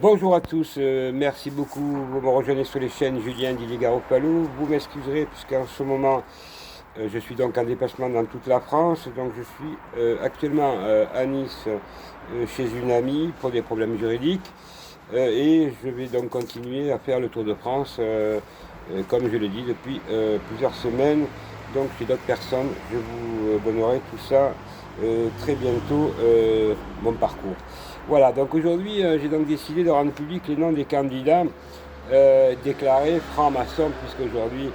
Bonjour à tous, merci beaucoup. Vous me rejoignez sur les chaînes Julien Didier Garoppalo. Vous m'excuserez puisqu'en ce moment je suis donc en déplacement dans toute la France. Donc je suis actuellement à Nice chez une amie pour des problèmes juridiques et je vais donc continuer à faire le tour de France comme je l'ai dit depuis plusieurs semaines. Donc chez d'autres personnes, je vous donnerai tout ça très bientôt mon parcours. Voilà, donc aujourd'hui j'ai donc décidé de rendre public les noms des candidats déclarés francs-maçons, puisque aujourd'hui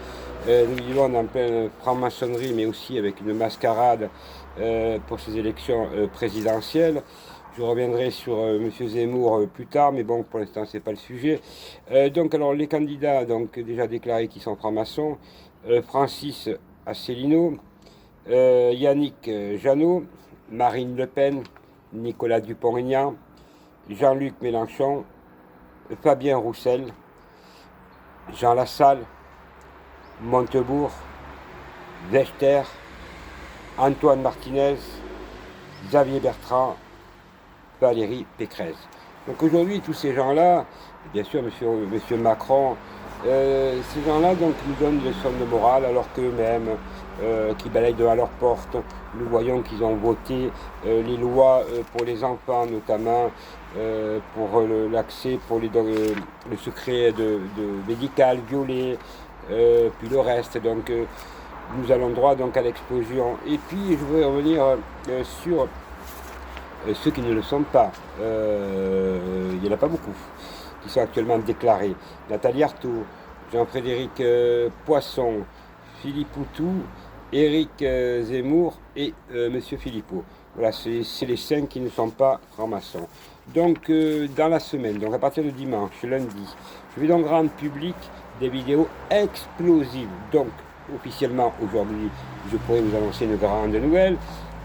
nous vivons en pleine franc-maçonnerie, mais aussi avec une mascarade pour ces élections présidentielles. Je reviendrai sur M. Zemmour plus tard, mais bon, pour l'instant, ce n'est pas le sujet. Donc, alors, les candidats donc, déjà déclarés qui sont francs-maçons, Francis Asselineau, Yannick Jadot, Marine Le Pen, Nicolas Dupont-Aignan, Jean-Luc Mélenchon, Fabien Roussel, Jean Lassalle, Montebourg, Wechter, Antoine Martinez, Xavier Bertrand, Valérie Pécresse. Donc aujourd'hui, tous ces gens-là, bien sûr, monsieur Macron, ces gens-là donc nous donnent des leçons de morale alors qu'eux-mêmes, qui balayent devant leur porte, nous voyons qu'ils ont voté les lois pour les enfants, notamment pour l'accès pour le secret médical violé, puis le reste. Donc nous allons droit donc à l'explosion. Et puis je voudrais revenir sur ceux qui ne le sont pas. Il n'y en a pas beaucoup qui sont actuellement déclarés. Nathalie Arthaud, Jean-Frédéric Poisson, Philippe Poutou, Éric Zemmour et M. Philippot. Voilà, c'est les 5 qui ne sont pas francs-maçons. Donc, dans la semaine, donc à partir de dimanche, lundi, je vais donc rendre public des vidéos explosives. Donc, officiellement, aujourd'hui, je pourrais vous annoncer une grande nouvelle.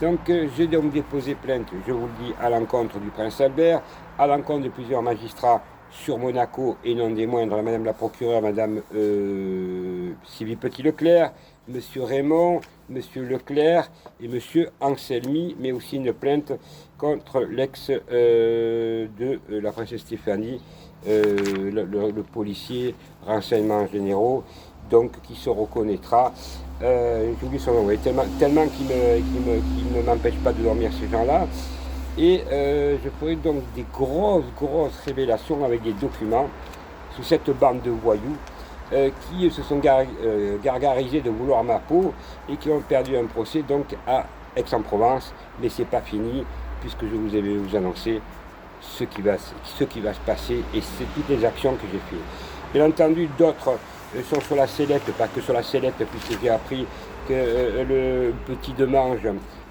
Donc, j'ai donc déposé plainte, je vous le dis, à l'encontre du prince Albert, à l'encontre de plusieurs magistrats sur Monaco, et non des moindres, madame la procureure, madame Sylvie Petit-Leclerc, monsieur Raymond, monsieur Leclerc et monsieur Anselmi, mais aussi une plainte contre l'ex de la princesse Stéphanie, le policier renseignements généraux, donc qui se reconnaîtra. J'oublie son nom, tellement qu'il ne m'empêche pas de dormir, ces gens-là. Et je ferai donc des grosses révélations avec des documents sous cette bande de voyous qui se sont gargarisés de vouloir ma peau et qui ont perdu un procès donc à Aix-en-Provence. Mais c'est pas fini, puisque je vous ai annoncé ce qui va se passer et c'est toutes les actions que j'ai faites. Bien entendu, d'autres sont sur la sellette, pas que sur la sellette, puisque j'ai appris que le petit Demange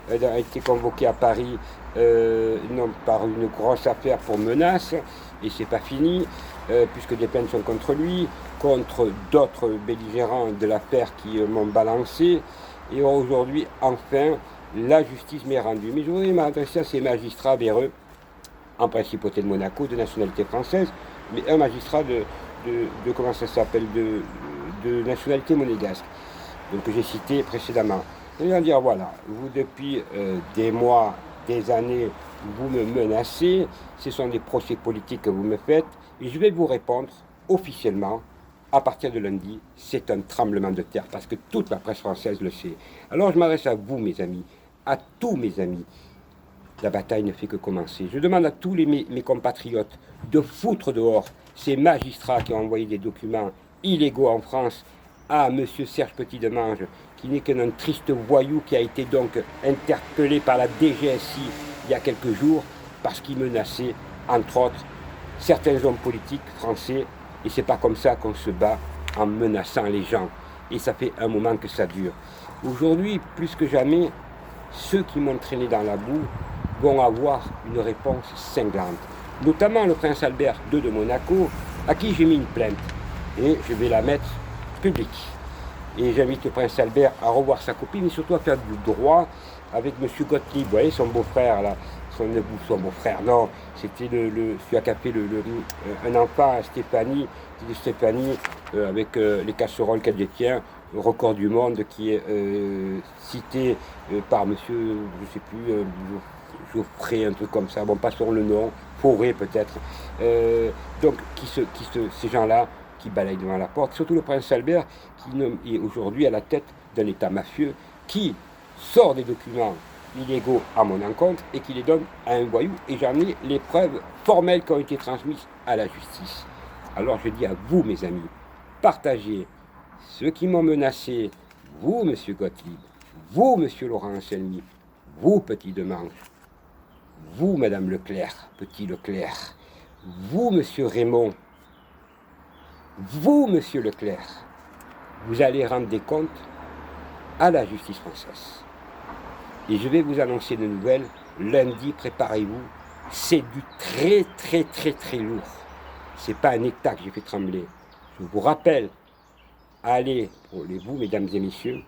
a été convoqué à Paris non, par une grosse affaire pour menace, et c'est pas fini, puisque des plaintes sont contre lui, contre d'autres belligérants de l'affaire qui m'ont balancé, et aujourd'hui, enfin, la justice m'est rendue. Mais je voudrais m'adresser à ces magistrats véreux, en principauté de Monaco, de nationalité française, mais un magistrat de comment ça s'appelle, de nationalité monégasque, donc que j'ai cité précédemment. Et ils vont dire, voilà, vous depuis des mois, des années, vous me menacez, ce sont des procès politiques que vous me faites, et je vais vous répondre officiellement, à partir de lundi, c'est un tremblement de terre, parce que toute la presse française le sait. Alors je m'adresse à vous, mes amis, à tous mes amis. La bataille ne fait que commencer. Je demande à tous mes compatriotes de foutre dehors ces magistrats qui ont envoyé des documents illégaux en France à M. Serge Petit-Demange, qui n'est qu'un triste voyou qui a été donc interpellé par la DGSI il y a quelques jours parce qu'il menaçait, entre autres, certains hommes politiques français. Et c'est pas comme ça qu'on se bat, en menaçant les gens. Et ça fait un moment que ça dure. Aujourd'hui, plus que jamais, ceux qui m'ont traîné dans la boue vont avoir une réponse cinglante. Notamment le prince Albert II de Monaco, à qui j'ai mis une plainte. Et je vais la mettre publique. Et j'invite le prince Albert à revoir sa copine et surtout à faire du droit avec M. Gottlieb, vous voyez, son beau-frère, là. Son beau-frère, non, c'était celui qui a fait un enfant à Stéphanie, avec les casseroles qu'elle détient, le record du monde qui est cité par monsieur, je ne sais plus, Geoffrey, un truc comme ça, bon, passons le nom, Forêt peut-être. Donc, ces gens-là qui balayent devant la porte, surtout le prince Albert, qui est aujourd'hui à la tête d'un État mafieux, qui sort des documents illégaux à mon encontre et qui les donne à un voyou. Et j'en ai les preuves formelles qui ont été transmises à la justice. Alors je dis à vous, mes amis, partagez ceux qui m'ont menacé, vous, monsieur Gottlieb, vous, monsieur Laurent Anselmi, vous, petit Demange, vous, madame Leclerc, petit Leclerc, vous, monsieur Raymond, vous, monsieur Leclerc, vous allez rendre des comptes à la justice française. Et je vais vous annoncer de nouvelles. Lundi, préparez-vous. C'est du très, très, très, très lourd. C'est pas un État que j'ai fait trembler. Je vous rappelle, allez, pour vous, mesdames et messieurs,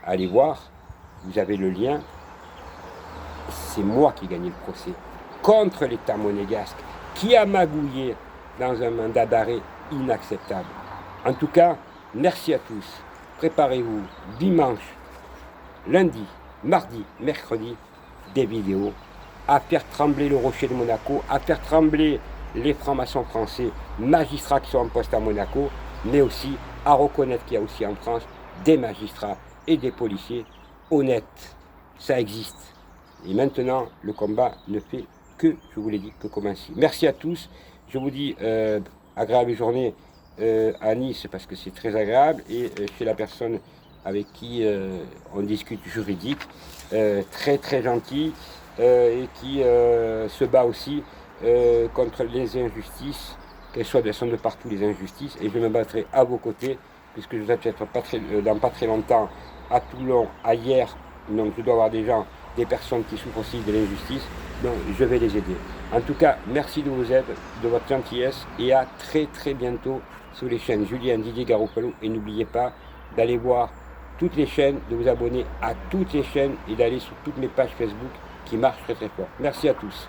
allez voir, vous avez le lien. C'est moi qui ai gagné le procès contre l'État monégasque qui a magouillé dans un mandat d'arrêt inacceptable. En tout cas, merci à tous. Préparez-vous dimanche, lundi, mardi, mercredi, des vidéos à faire trembler le rocher de Monaco, à faire trembler les francs-maçons français, magistrats qui sont en poste à Monaco, mais aussi à reconnaître qu'il y a aussi en France des magistrats et des policiers honnêtes. Ça existe. Et maintenant, le combat ne fait que, je vous l'ai dit, que commencer. Merci à tous. Je vous dis agréable journée à Nice parce que c'est très agréable et chez la personne avec qui on discute juridique, très très gentil et qui se bat aussi contre les injustices, qu'elles soient de partout les injustices, et je me battrai à vos côtés, puisque je vais peut-être dans pas très longtemps à Toulon, à hier, donc je dois avoir des personnes qui souffrent aussi de l'injustice, donc je vais les aider. En tout cas, merci de vos aides, de votre gentillesse, et à très très bientôt sur les chaînes Julien Didier Garoppolo, et n'oubliez pas d'aller voir toutes les chaînes, de vous abonner à toutes les chaînes et d'aller sur toutes mes pages Facebook qui marchent très très fort. Merci à tous.